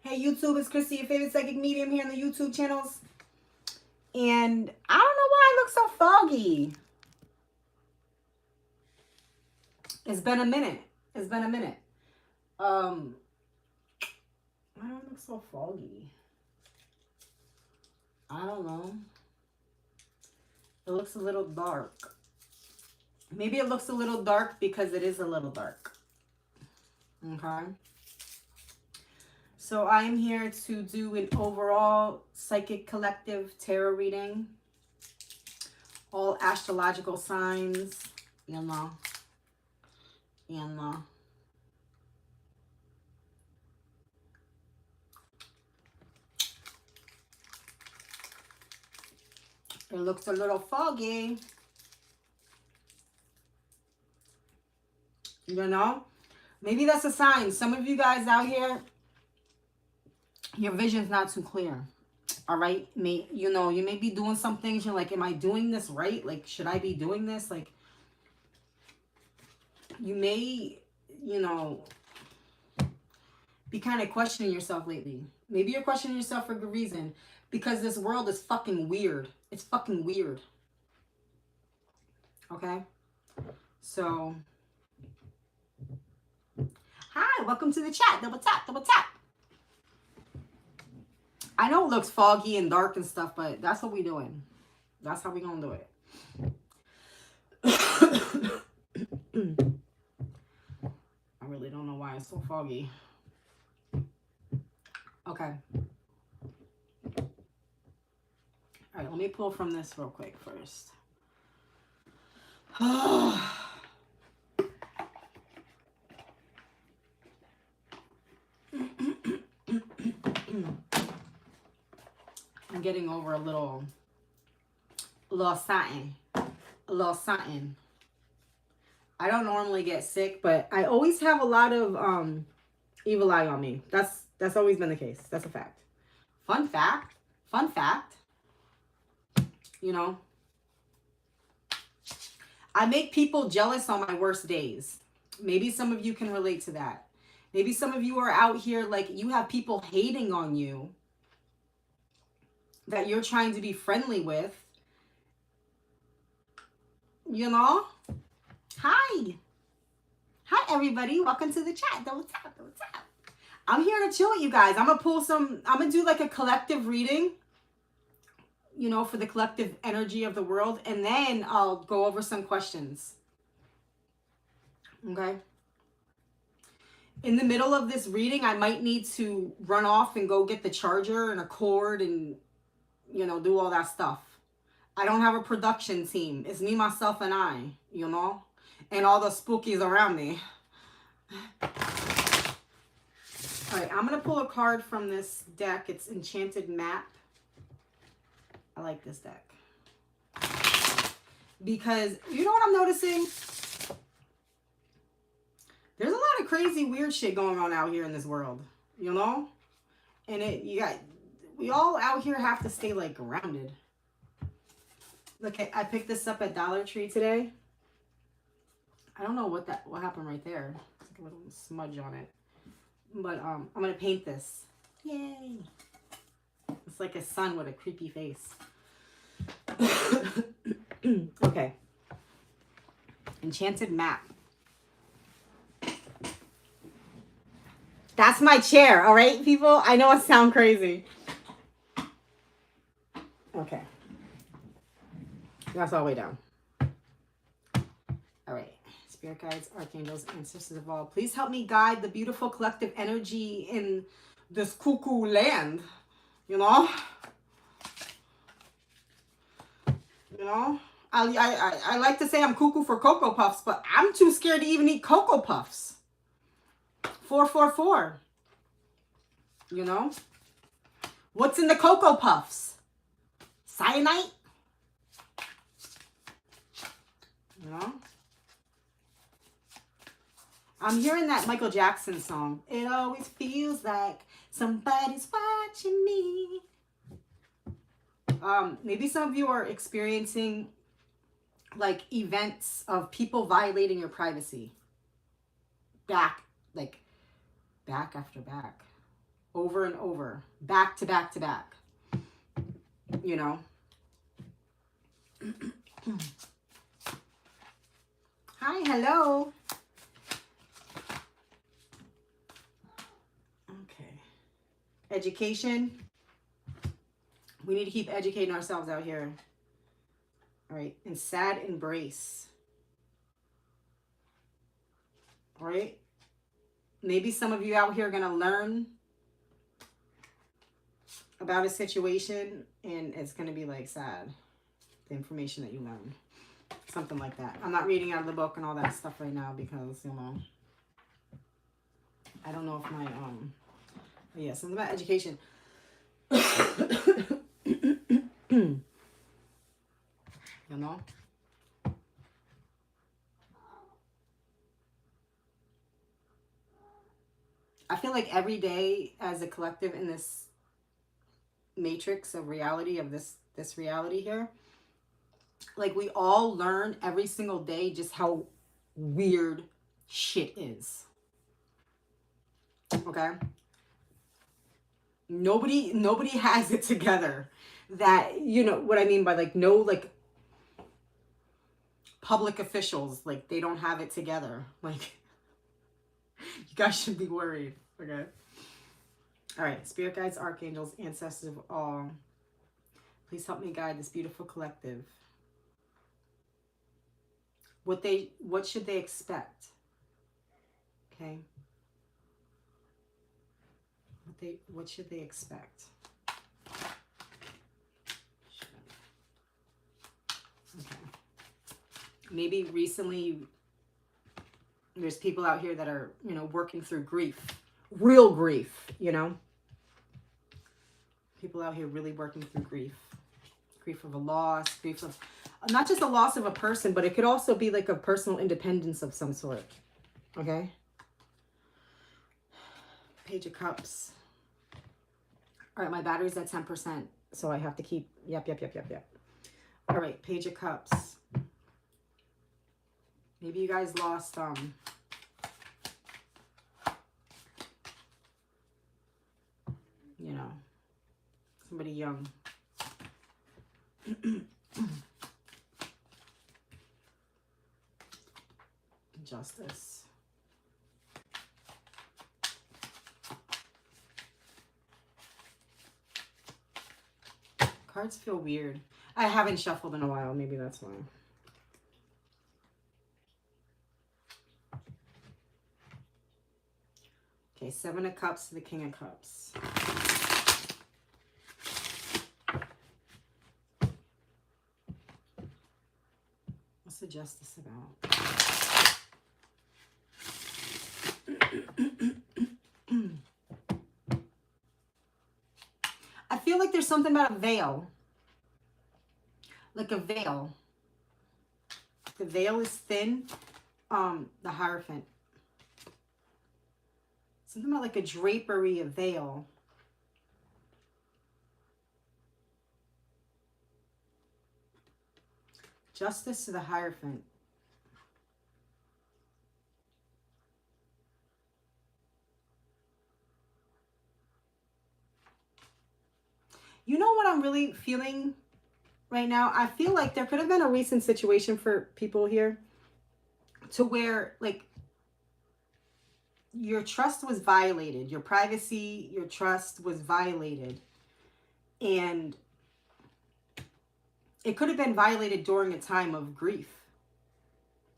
Hey YouTube, it's Kristie, your favorite psychic medium here on the YouTube channels. And I don't know why I look so foggy. It's been a minute. It's been a minute. Why do I look so foggy? I don't know. It looks a little dark. Maybe it looks a little dark because it is a little dark. Okay. So I'm here to do an overall psychic collective tarot reading. All astrological signs, you know. And it looks a little foggy. You know? Maybe that's a sign. Some of you guys out here, your vision's not too clear. All right? You may be doing some things. You're like, am I doing this right? Like, should I be doing this? Like, you may, be kind of questioning yourself lately. Maybe you're questioning yourself for good reason. Because this world is fucking weird. It's fucking weird. Okay? So, hi, welcome to the chat. Double tap, double tap. I know it looks foggy and dark and stuff, but that's what we doing. That's how we gonna do it. I really don't know why it's so foggy. Okay. All right, let me pull from this real quick first. I'm getting over a little something. A little something. I don't normally get sick, but I always have a lot of evil eye on me. That's always been the case. That's a fact. Fun fact. Fun fact. I make people jealous on my worst days. Maybe some of you can relate to that. Maybe some of you are out here like you have people hating on you that you're trying to be friendly with. Hi. Hi, everybody. Welcome to the chat. Double tap, double tap. I'm here to chill with you guys. I'm going to do like a collective reading, for the collective energy of the world. And then I'll go over some questions. Okay. In the middle of this reading, I might need to run off and go get the charger and a cord and, do all that stuff. I don't have a production team. It's me, myself, and I, and all the spookies around me. All right, I'm going to pull a card from this deck. It's Enchanted Map. I like this deck. Because, you know what I'm noticing? There's a lot of crazy, weird shit going on out here in this world, And we all out here have to stay, like, grounded. Look, I picked this up at Dollar Tree today. I don't know what happened right there. It's like a little smudge on it. But I'm going to paint this. Yay. It's like a sun with a creepy face. Okay. Enchanted Map. That's my chair, all right, people? I know it sounds crazy. Okay. That's all the way down. All right. Spirit guides, archangels, ancestors of all. Please help me guide the beautiful collective energy in this cuckoo land. I like to say I'm cuckoo for Cocoa Puffs, but I'm too scared to even eat Cocoa Puffs. 444. What's in the Cocoa Puffs? Cyanide? I'm hearing that Michael Jackson song. It always feels like somebody's watching me. Maybe some of you are experiencing like events of people violating your privacy. Back after back. over and over, back to back to back, you know. Hi, hello. Okay. Education. We need to keep educating ourselves out here. All right. And sad embrace. All right. Maybe some of you out here are going to learn about a situation and it's going to be like sad. The information that you learned. Something like that. I'm not reading out of the book and all that stuff right now because, you know, I don't know if my, yeah, something about education. You know? I feel like every day as a collective in this matrix of reality, of this reality here, like we all learn every single day just how weird shit is. Okay? Nobody has it together. That, you know what I mean by like, no, like public officials, like they don't have it together. Like you guys should be worried. Okay? All right, spirit guides, archangels, ancestors of all, please help me guide this beautiful collective. What should they expect? Okay. What should they expect? Okay. Maybe recently there's people out here that are, you know, working through grief. Real grief, you know? People out here really working through grief. Grief of a loss, grief of not just a loss of a person, but it could also be like a personal independence of some sort. Okay? Page of Cups. All right, my battery's at 10%, so I have to keep, yep. All right, Page of Cups. Maybe you guys lost, you know, somebody young. Justice. Cards feel weird. I haven't shuffled in a while. Maybe that's why. Okay, Seven of Cups to the King of Cups. What's the Justice about? I feel like there's something about a veil. Like a veil. The veil is thin. The Hierophant. Something about like a drapery, a veil. Justice to the Hierophant. You know what I'm really feeling right now? I feel like there could have been a recent situation for people here to where like your trust was violated. Your privacy, your trust was violated. And it could have been violated during a time of grief.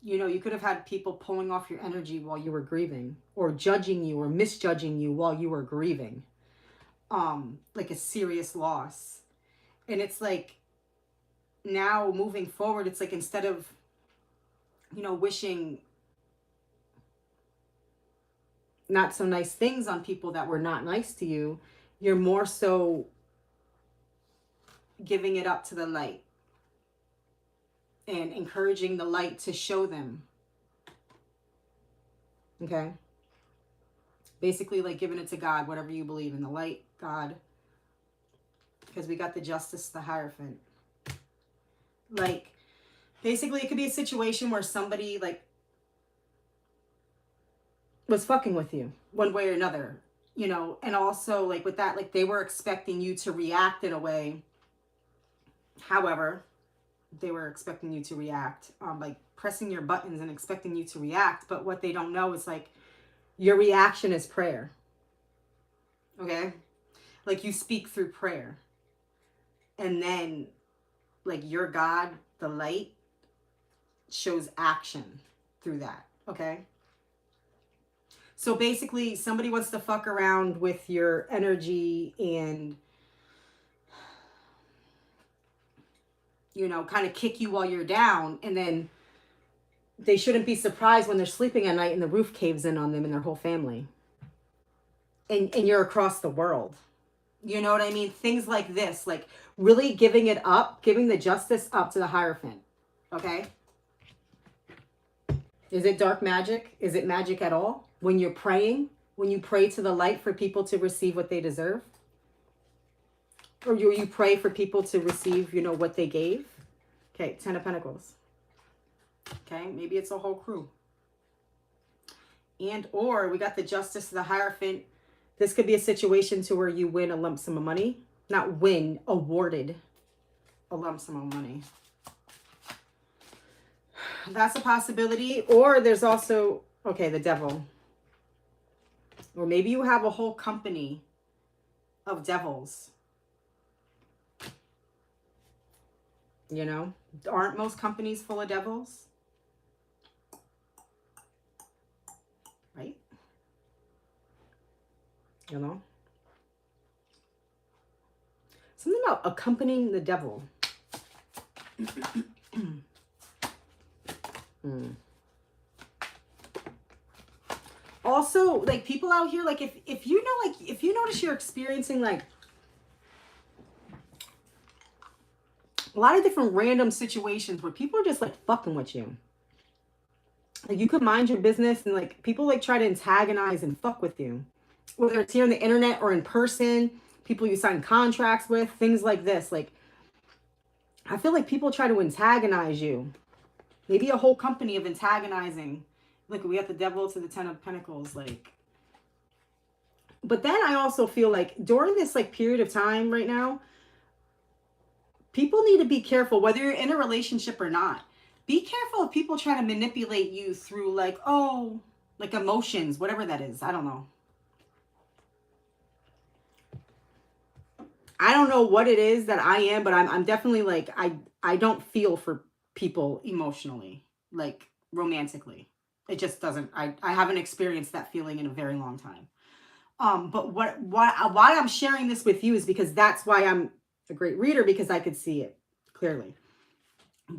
You know, you could have had people pulling off your energy while you were grieving, or judging you or misjudging you while you were grieving. Like a serious loss. And it's like now moving forward, it's like instead of, you know, wishing not so nice things on people that were not nice to you, you're more so giving it up to the light and encouraging the light to show them. Okay? Basically like giving it to God, whatever you believe in, the light, God. Because we got the Justice, the Hierophant. Like, basically it could be a situation where somebody like was fucking with you one way or another. you know, and also like with that, like they were expecting you to react in a way. However, they were expecting you to react, like pressing your buttons and expecting you to react. But what they don't know is like your reaction is prayer. Okay. Like you speak through prayer, and then like your God, the light, shows action through that. Okay. So basically somebody wants to fuck around with your energy and, you know, kind of kick you while you're down. And then they shouldn't be surprised when they're sleeping at night and the roof caves in on them and their whole family. And you're across the world. You know what I mean? Things like this, like really giving it up, giving the justice up to the Hierophant. Okay. Is it dark magic? Is it magic at all? When you're praying, when you pray to the light for people to receive what they deserve? Or you pray for people to receive, you know, what they gave? Okay, 10 of Pentacles. Okay, maybe it's a whole crew. And or we got the Justice of the Hierophant. This could be a situation to where you win a lump sum of money. Not win, awarded a lump sum of money. That's a possibility. Or there's also, okay, the Devil. Or maybe you have a whole company of devils. You know, aren't most companies full of devils? Right? You know? Something about accompanying the devil. Also, like people out here, like if you know, like if you notice you're experiencing like a lot of different random situations where people are just like fucking with you. Like you could mind your business and like people like try to antagonize and fuck with you. Whether it's here on the internet or in person, people you sign contracts with, things like this. Like I feel like people try to antagonize you. Maybe a whole company of antagonizing. Look, we got the Devil to the 10 of Pentacles, like. But then I also feel like during this like period of time right now, people need to be careful whether you're in a relationship or not. Be careful of people trying to manipulate you through like, oh, like emotions, whatever that is. I don't know. I don't know what it is that I am, but I'm definitely like, I don't feel for people emotionally, like romantically. It just doesn't, I haven't experienced that feeling in a very long time. But why I'm sharing this with you is because that's why I'm a great reader, because I could see it clearly.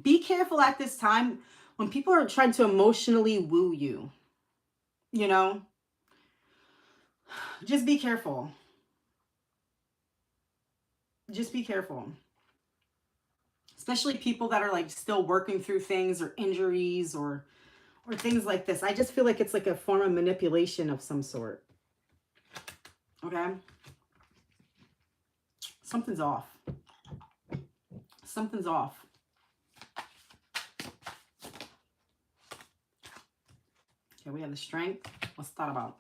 Be careful at this time when people are trying to emotionally woo you, you know, just be careful. Just be careful. Especially people that are like still working through things or injuries or things like this. I just feel like it's like a form of manipulation of some sort. Okay? Something's off. Something's off. Okay, we have the Strength. What's that about?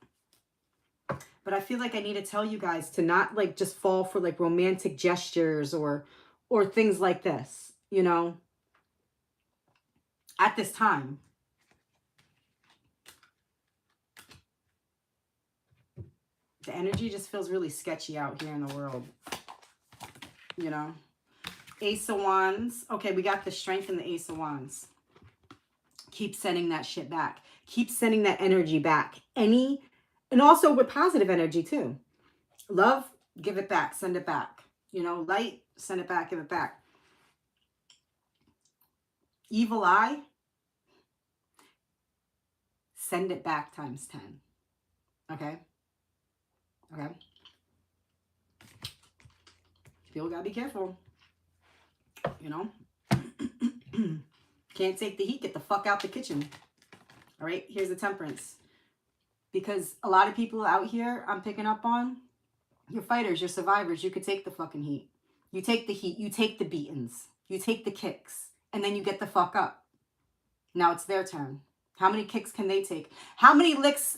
But I feel like I need to tell you guys to not like just fall for like romantic gestures or things like this, you know, at this time. The energy just feels really sketchy out here in the world, you know. Ace of Wands. Okay, we got the Strength and the Ace of Wands. Keep sending that shit back. Keep sending that energy back. And also with positive energy too. Love, give it back. Send it back. You know, light, send it back, give it back. Evil eye, send it back times 10. Okay? Okay? People gotta be careful. You know? Can't take the heat, get the fuck out the kitchen. All right? Here's the Temperance. Because a lot of people out here I'm picking up on, you're fighters, you're survivors. You could take the fucking heat. You take the heat. You take the beatings. You take the kicks. And then you get the fuck up. Now it's their turn. How many kicks can they take? How many licks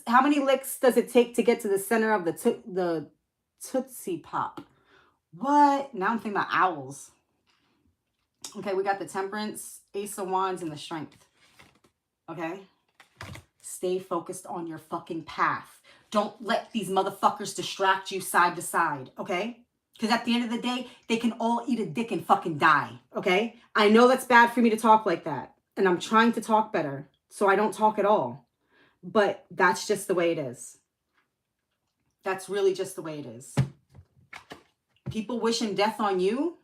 does it take to get to the center of the Tootsie Pop? What? Now I'm thinking about owls. Okay, we got the Temperance, Ace of Wands, and the Strength. Okay? Stay focused on your fucking path. Don't let these motherfuckers distract you side to side, okay? Because at the end of the day, they can all eat a dick and fucking die, okay? I know that's bad for me to talk like that. And I'm trying to talk better, so I don't talk at all. But that's just the way it is. That's really just the way it is. People wishing death on you,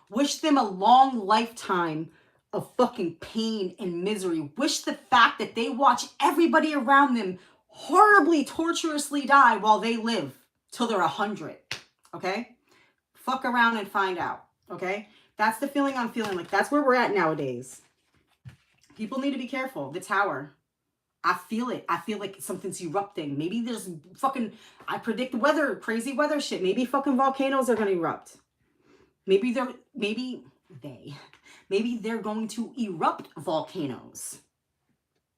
wish them a long lifetime of fucking pain and misery. Wish the fact that they watch everybody around them horribly, torturously die while they live till they're 100. Okay? Fuck around and find out. Okay? That's the feeling I'm feeling. Like, that's where we're at nowadays. People need to be careful. The Tower. I feel it. I feel like something's erupting. Maybe there's fucking, I predict weather, crazy weather shit. Maybe fucking volcanoes are going to erupt. Maybe they're going to erupt volcanoes.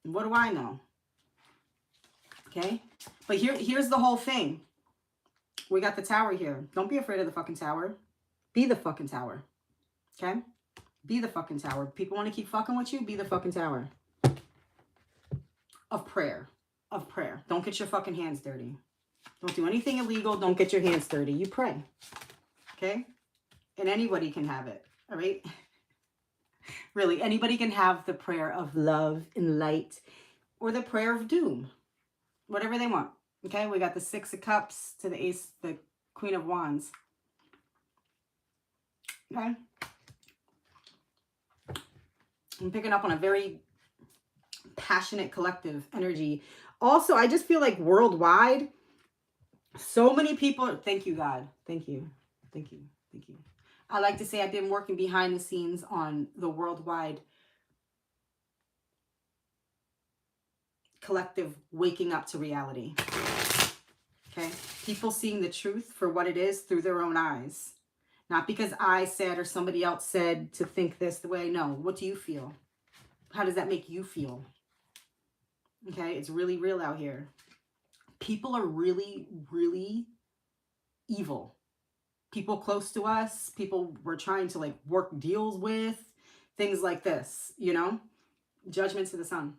What do I know? Okay? But here's the whole thing. We got the Tower here. Don't be afraid of the fucking Tower. Be the fucking Tower. Okay? Be the fucking Tower. People want to keep fucking with you? Be the fucking Tower. Of prayer. Of prayer. Don't get your fucking hands dirty. Don't do anything illegal. Don't get your hands dirty. You pray. Okay? And anybody can have it. All right? Really, anybody can have the prayer of love and light or the prayer of doom. Whatever they want. Okay? We got the Six of Cups to the Queen of Wands. Okay? I'm picking up on a very passionate collective energy. Also, I just feel like worldwide, so many people, thank you, God. Thank you. Thank you. Thank you. I like to say I've been working behind the scenes on the worldwide collective waking up to reality. Okay? People seeing the truth for what it is through their own eyes. Not because I said or somebody else said to think this the way. No. What do you feel? How does that make you feel? Okay? It's really real out here. People are really, really evil. People close to us, people we're trying to like work deals with, things like this, you know? Judgment to the sun.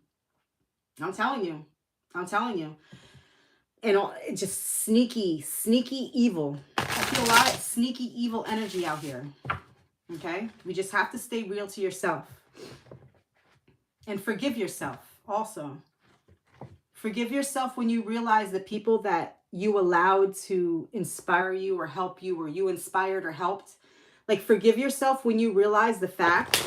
I'm telling you. I'm telling you. And it's just sneaky evil. I feel a lot of sneaky evil energy out here. Okay? We just have to stay real to yourself. And forgive yourself also. Forgive yourself when you realize the people that you allowed to inspire you or help you, or you inspired or helped. Like, forgive yourself when you realize the fact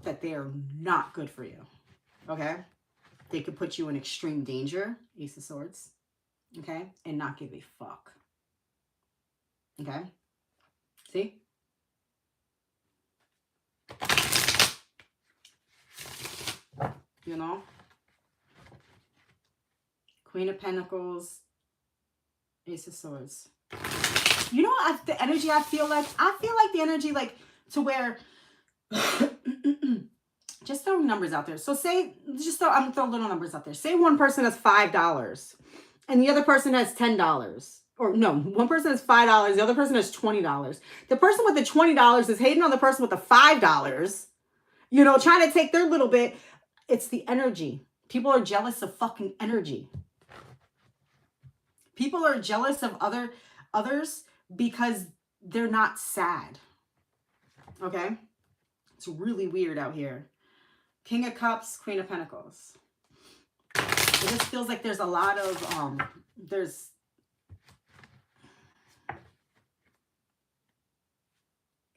that they are not good for you. Okay? They could put you in extreme danger, Ace of Swords. Okay? And not give a fuck. Okay? See? You know? Queen of Pentacles, Ace of Swords. You know what the energy I feel like? I feel like the energy like to where just throwing numbers out there. So say, I'm gonna throw little numbers out there. Say one person has $5 and the other person has $10. Or no, one person has $5, the other person has $20. The person with the $20 is hating on the person with the $5, you know, trying to take their little bit. It's the energy. People are jealous of fucking energy. People are jealous of others because they're not sad. Okay? It's really weird out here. King of Cups, Queen of Pentacles. It just feels like there's a lot of, there's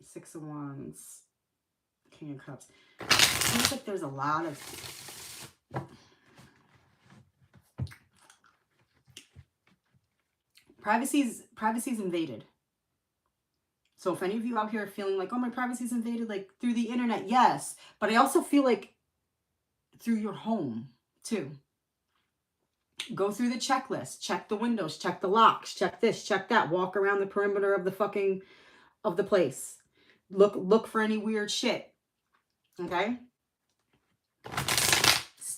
Six of Wands, King of Cups. It feels like there's a lot of privacy's invaded. So if any of you out here are feeling like, oh, my privacy's invaded, like through the internet, yes. But I also feel like through your home too. Go through the checklist, check the windows, check the locks, check this, check that, walk around the perimeter of the place. Look for any weird shit. Okay?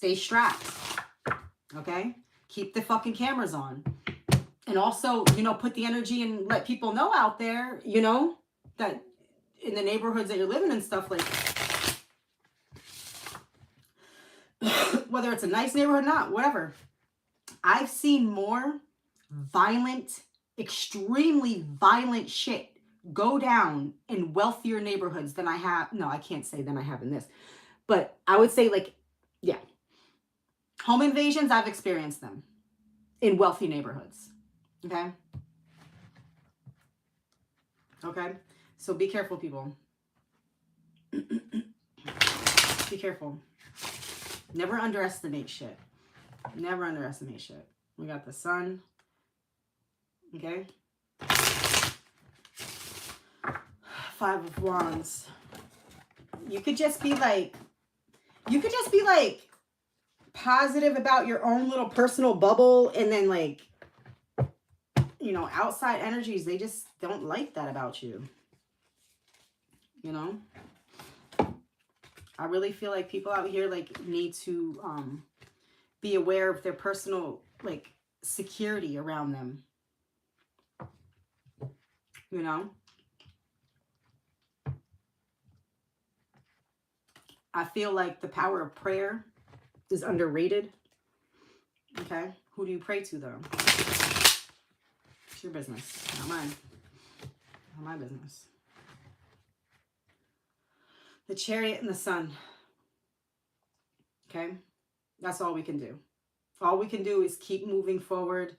Stay strapped. Okay? Keep the fucking cameras on. And also, you know, put the energy and let people know out there, you know, that in the neighborhoods that you're living and stuff, like, whether it's a nice neighborhood or not, whatever. I've seen more violent, extremely violent shit go down in wealthier neighborhoods than I have. No, I can't say than I have in this. But I would say, like, yeah. Home invasions, I've experienced them in wealthy neighborhoods. Okay? Okay? So be careful, people. Be careful. Never underestimate shit. Never underestimate shit. We got the sun. Okay? 5 of Wands. You could just be like positive about your own little personal bubble, and then, like, you know, outside energies, they just don't like that about you. You know? I really feel like people out here, like, need to be aware of their personal, like, security around them. You know? I feel like the power of prayer is underrated. Okay? Who do you pray to, though? It's your business, not mine. Not my business. The Chariot and the Sun. Okay? That's all we can do. All we can do is keep moving forward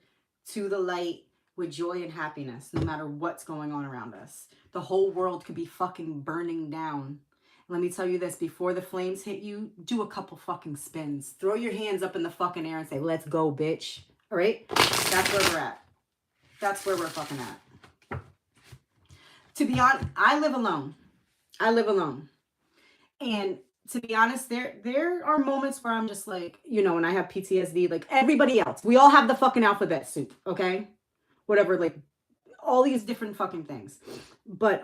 to the light with joy and happiness, no matter what's going on around us. The whole world could be fucking burning down. Let me tell you this, before the flames hit you, do a couple fucking spins. Throw your hands up in the fucking air and say, let's go, bitch. All right? That's where we're at. That's where we're fucking at. To be honest, I live alone. I live alone. And to be honest, there are moments where I'm just like, you know, when I have PTSD, like everybody else. We all have the fucking alphabet soup, okay? Whatever, like, all these different fucking things. But,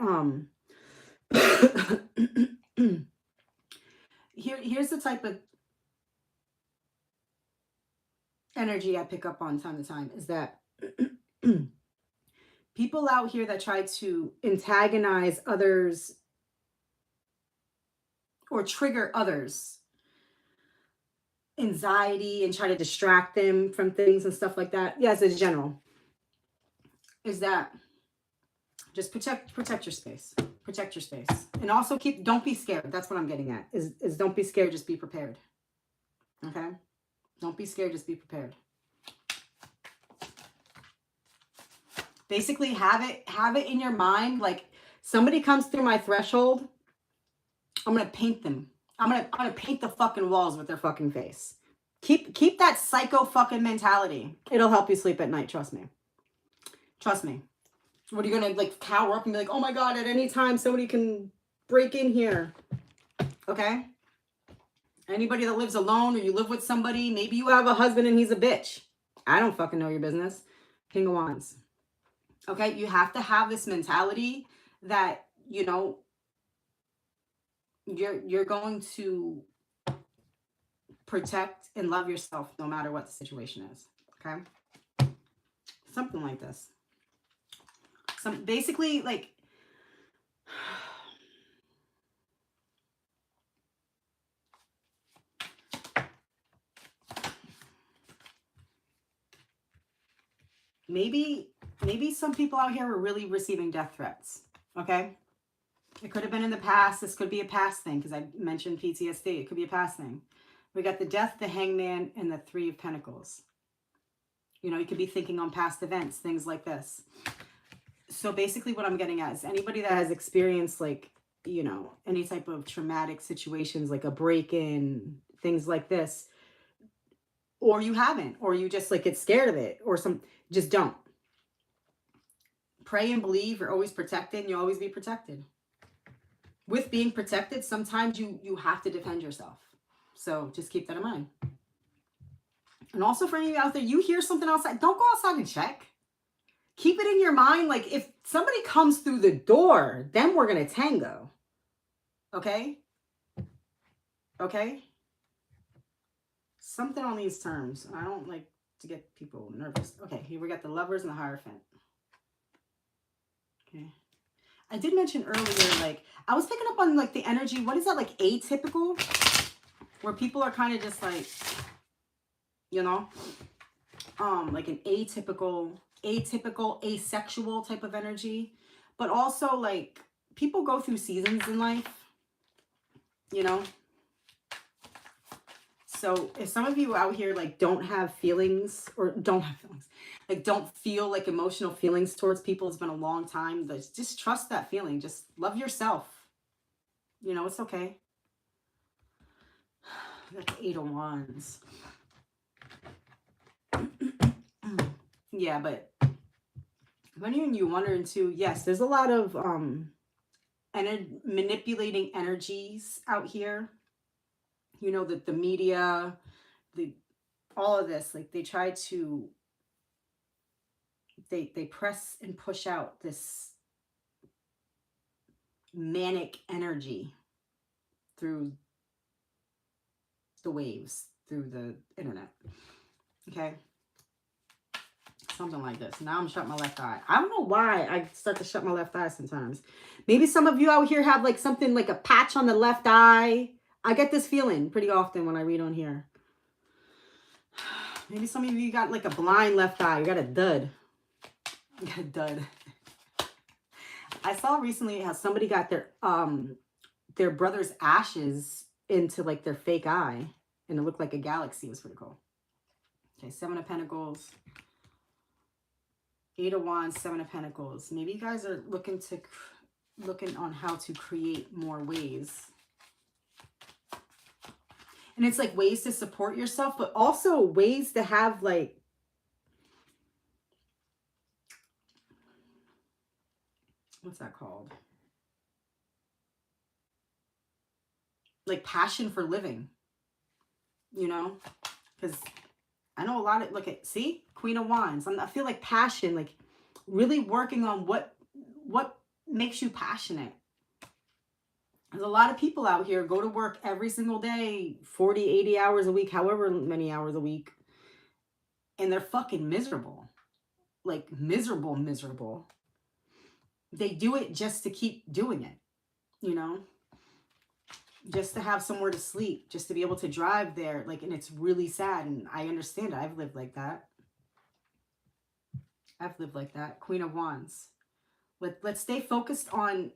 here's the type of energy I pick up on time to time, is that people out here that try to antagonize others or trigger others' anxiety and try to distract them from things and stuff like that. Yes, in general, is that just protect your space. Protect your space. And also don't be scared. That's what I'm getting at. Is don't be scared, just be prepared. Okay? Don't be scared, just be prepared. Basically, have it in your mind, like, somebody comes through my threshold, I'm gonna paint them. I'm gonna paint the fucking walls with their fucking face. Keep that psycho fucking mentality. It'll help you sleep at night, trust me. Trust me. What are you gonna, like, cower up and be like, oh my God, at any time somebody can break in here? Okay? Anybody that lives alone, or you live with somebody, maybe you have a husband and he's a bitch. I don't fucking know your business. King of Wands. Okay? You have to have this mentality that, you know, you're going to protect and love yourself no matter what the situation is. Okay? Something like this. Basically, like, maybe some people out here are really receiving death threats. Okay? It could have been in the past. This could be a past thing, because I mentioned PTSD. It could be a past thing. We got the Death, the Hangman, and the Three of Pentacles. You know, you could be thinking on past events, things like this. So basically what I'm getting at is anybody that has experienced, like, you know, any type of traumatic situations, like a break-in, things like this, or you haven't, or you just, like, get scared of it, or just don't. Pray and believe you're always protected, and you'll always be protected. With being protected, sometimes you have to defend yourself. So just keep that in mind. And also for any of you out there, you hear something outside, don't go outside and check. Keep it in your mind, like, if somebody comes through the door, then we're going to tango. Okay? Okay? Something on these terms. I don't like to get people nervous. Okay, here we got the Lovers and the Hierophant. Okay. I did mention earlier, like, I was picking up on, like, the energy. What is that, like, atypical? Where people are kind of just, like, you know, like an atypical, asexual type of energy. But also, like, people go through seasons in life, you know? So if some of you out here, like, don't have feelings, or don't have feelings, like, don't feel like emotional feelings towards people, it's been a long time, just trust that feeling. Just love yourself. You know, it's okay. Got the 8 of Wands. Yeah, but when you wondering too, yes, there's a lot of manipulating energies out here. You know, that the media, all of this, like, they try to, they press and push out this manic energy through the waves, through the internet. Okay, something like this. Now I'm shutting my left eye. I don't know why I start to shut my left eye sometimes. Maybe some of you out here have, like, something like a patch on the left eye. I get this feeling pretty often when I read on here. Maybe some of you got, like, a blind left eye. You got a dud. You got a dud. I saw recently how somebody got their brother's ashes into, like, their fake eye, and it looked like a galaxy. It was pretty cool. Okay, 7 of Pentacles, 8 of Wands, 7 of Pentacles. Maybe you guys are looking on how to create more ways. And it's like ways to support yourself, but also ways to have, like, what's that called? Like, passion for living, you know? Because I know a lot of, look at, see, Queen of Wands. I feel like passion, like, really working on what makes you passionate. There's a lot of people out here go to work every single day, 40, 80 hours a week, however many hours a week, and they're fucking miserable. Like, miserable. They do it just to keep doing it, you know? Just to have somewhere to sleep, just to be able to drive there. Like, and it's really sad, and I understand it. I've lived like that. Queen of Wands. Let's stay focused on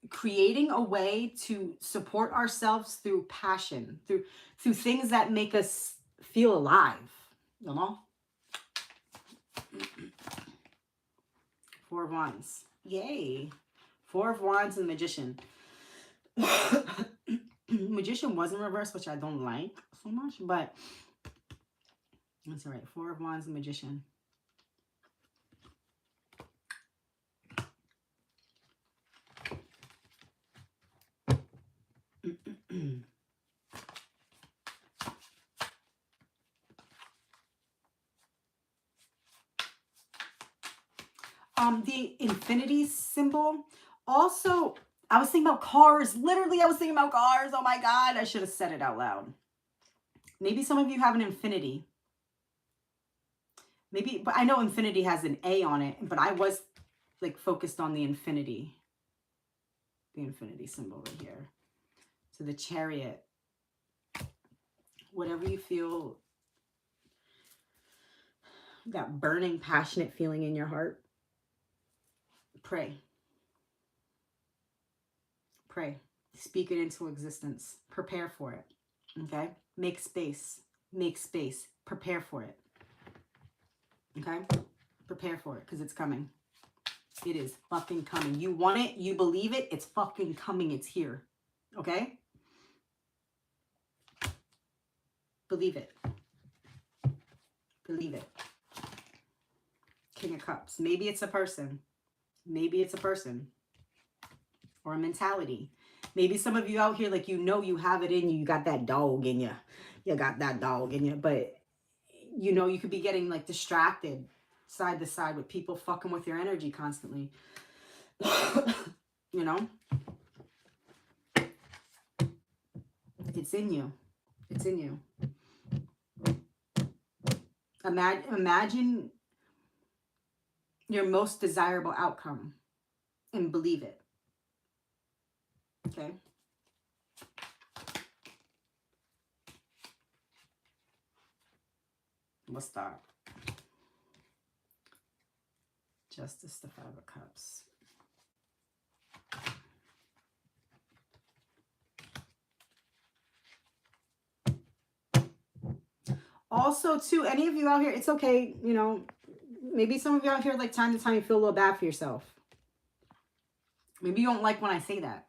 creating a way to support ourselves through passion, through things that make us feel alive, you know? 4 of Wands. Yay. 4 of Wands and Magician. Magician was in reverse, which I don't like so much, but that's all right. 4 of Wands and Magician. The infinity symbol. Also, I was thinking about cars. Literally, I was thinking about cars. Oh my God, I should have said it out loud. Maybe some of you have an infinity. Maybe, but I know infinity has an A on it, but I was, like, focused on the infinity. The infinity symbol right here. So the Chariot. Whatever you feel, that burning, passionate feeling in your heart, pray. Pray. Speak it into existence. Prepare for it. Okay? Make space. Make space. Prepare for it. Okay? Prepare for it, because it's coming. It is fucking coming. You want it. You believe it. It's fucking coming. It's here. Okay? Believe it. Believe it. King of Cups. Maybe it's a person. Maybe it's a person. Or a mentality. Maybe some of you out here, like, you know you have it in you. You got that dog in you. You got that dog in you. But, you know, you could be getting, like, distracted side to side with people fucking with your energy constantly. You know? It's in you. It's in you. Imagine your most desirable outcome and believe it. Okay? What's that? Justice, the Five of Cups. Also, too, any of you out here, it's okay, you know, maybe some of you out here, like, time to time, you feel a little bad for yourself. Maybe you don't like when I say that,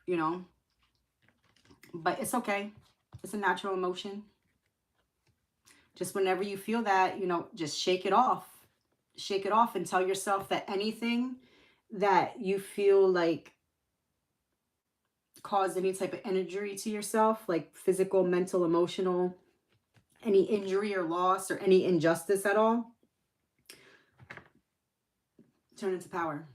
you know, but it's okay. It's a natural emotion. Just whenever you feel that, you know, just shake it off. Shake it off and tell yourself that anything that you feel like caused any type of injury to yourself, like physical, mental, emotional, any injury or loss or any injustice at all, turn into power.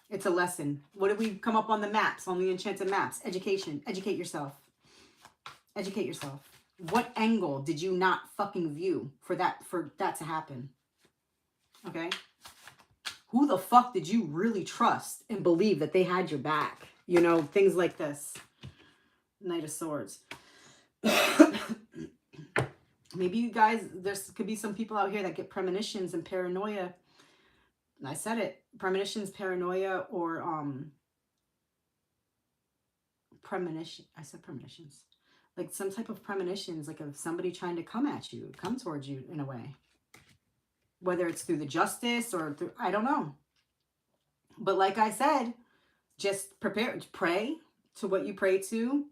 It's a lesson. What did we come up on the maps, on the enchanted maps? Education. Educate yourself. Educate yourself. What angle did you not fucking view for that to happen? Okay? Who the fuck did you really trust and believe that they had your back? You know, things like this. Knight of Swords. Maybe you guys, there could be some people out here that get premonitions and paranoia. And I said it. Premonitions, paranoia, or premonition. I said premonitions. Like some type of premonitions, like of somebody trying to come at you, come towards you in a way. Whether it's through the justice or through, I don't know. But like I said, just prepare, pray to what you pray to.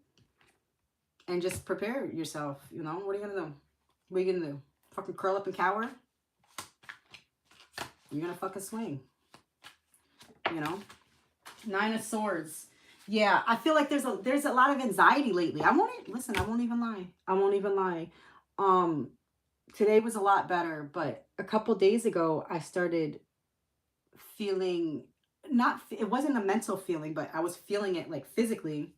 And just prepare yourself, you know? What are you going to do? What are you going to do? Fucking curl up and cower? You're going to fucking swing. You know? Nine of Swords. Yeah, I feel like there's a lot of anxiety lately. I won't even lie. Today was a lot better, but a couple days ago I started feeling it wasn't a mental feeling, but I was feeling it like physically.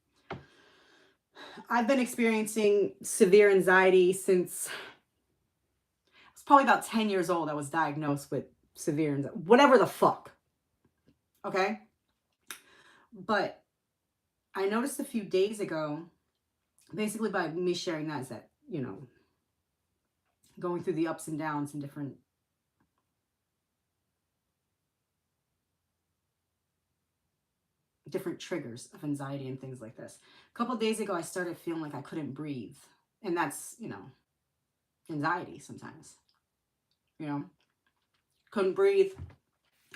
I've been experiencing severe anxiety since I was probably about 10 years old. I was diagnosed with severe anxiety, whatever the fuck. Okay? But I noticed a few days ago, basically by me sharing that, is that, you know, going through the ups and downs and different triggers of anxiety and things like this. A couple of days ago, I started feeling like I couldn't breathe. And that's, you know, anxiety sometimes. You know, couldn't breathe.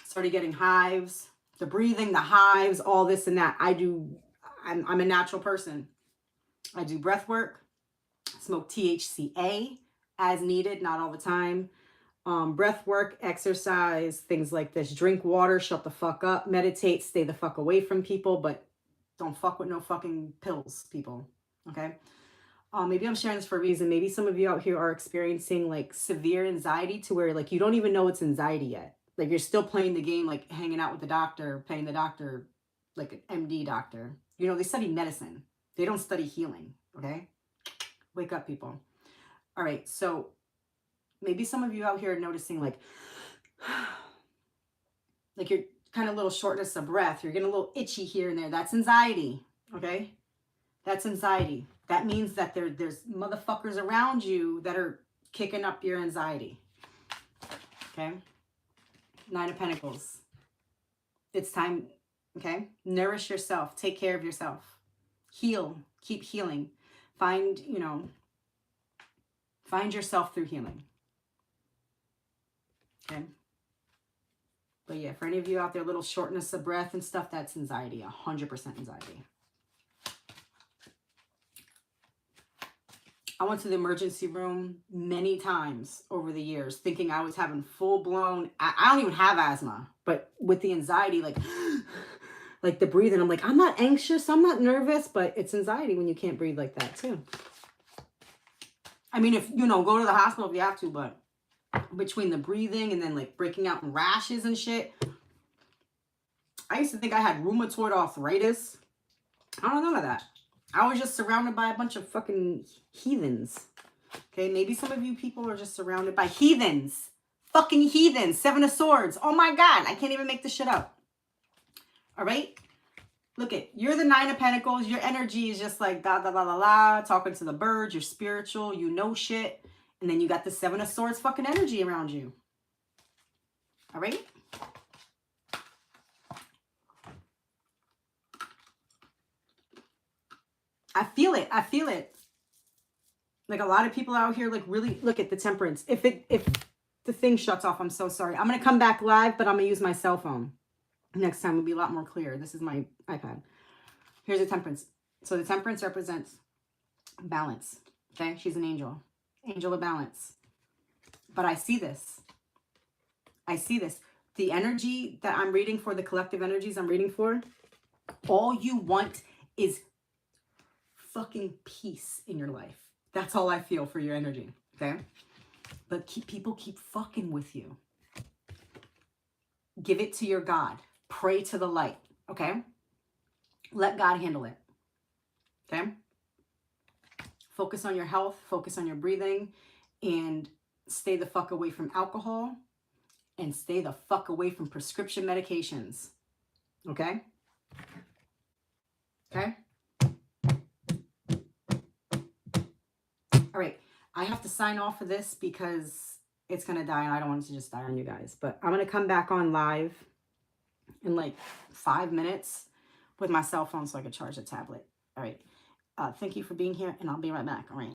Started getting hives. The breathing, the hives, all this and that. I'm a natural person. I do breath work. Smoke THCA as needed, not all the time. Breath work, exercise, things like this. Drink water, shut the fuck up, meditate, stay the fuck away from people, but don't fuck with no fucking pills, people. Okay? Maybe I'm sharing this for a reason. Maybe some of you out here are experiencing like severe anxiety to where like you don't even know it's anxiety yet. Like you're still playing the game, like hanging out with the doctor, paying the doctor, like an MD doctor. You know, they study medicine. They don't study healing. Okay? Wake up, people. All right, so maybe some of you out here are noticing like you're kind of a little shortness of breath. You're getting a little itchy here and there. That's anxiety, okay? That's anxiety. That means that there's motherfuckers around you that are kicking up your anxiety, okay? Nine of Pentacles. It's time, okay? Nourish yourself. Take care of yourself. Heal. Keep healing. Find yourself through healing. Okay. But yeah, for any of you out there, little shortness of breath and stuff, that's anxiety, 100% anxiety. I went to the emergency room many times over the years thinking I was having full-blown, I don't even have asthma, but with the anxiety, like the breathing, I'm like, I'm not anxious, I'm not nervous, but it's anxiety when you can't breathe like that too. I mean, if, you know, go to the hospital if you have to, but between the breathing and then like breaking out in rashes and shit. I used to think I had rheumatoid arthritis. I don't know none of that. I was just surrounded by a bunch of fucking heathens. Okay, maybe some of you people are just surrounded by heathens. Fucking heathens. 7 of Swords. Oh my God, I can't even make this shit up. All right? Look it, you're the 9 of Pentacles. Your energy is just like da da la la la, talking to the birds. You're spiritual. You know shit. And then you got the 7 of Swords fucking energy around you. All right? I feel it. I feel it. Like a lot of people out here, like really look at the Temperance. If the thing shuts off, I'm so sorry. I'm going to come back live, but I'm going to use my cell phone. Next time will be a lot more clear. This is my iPad. Here's the Temperance. So the Temperance represents balance. Okay? She's an angel. Angel of balance. But I see this. I see this. The energy that I'm reading for, the collective energies I'm reading for, all you want is fucking peace in your life. That's all I feel for your energy. Okay? But people keep fucking with you. Give it to your God. Pray to the light. Okay? Let God handle it. Okay? Focus on your health. Focus on your breathing. And stay the fuck away from alcohol. And stay the fuck away from prescription medications. Okay? Okay? All right. I have to sign off of this because it's going to die and I don't want it to just die on you guys. But I'm going to come back on live in like 5 minutes with my cell phone so I can charge the tablet. All right. Thank you for being here and I'll be right back. All right.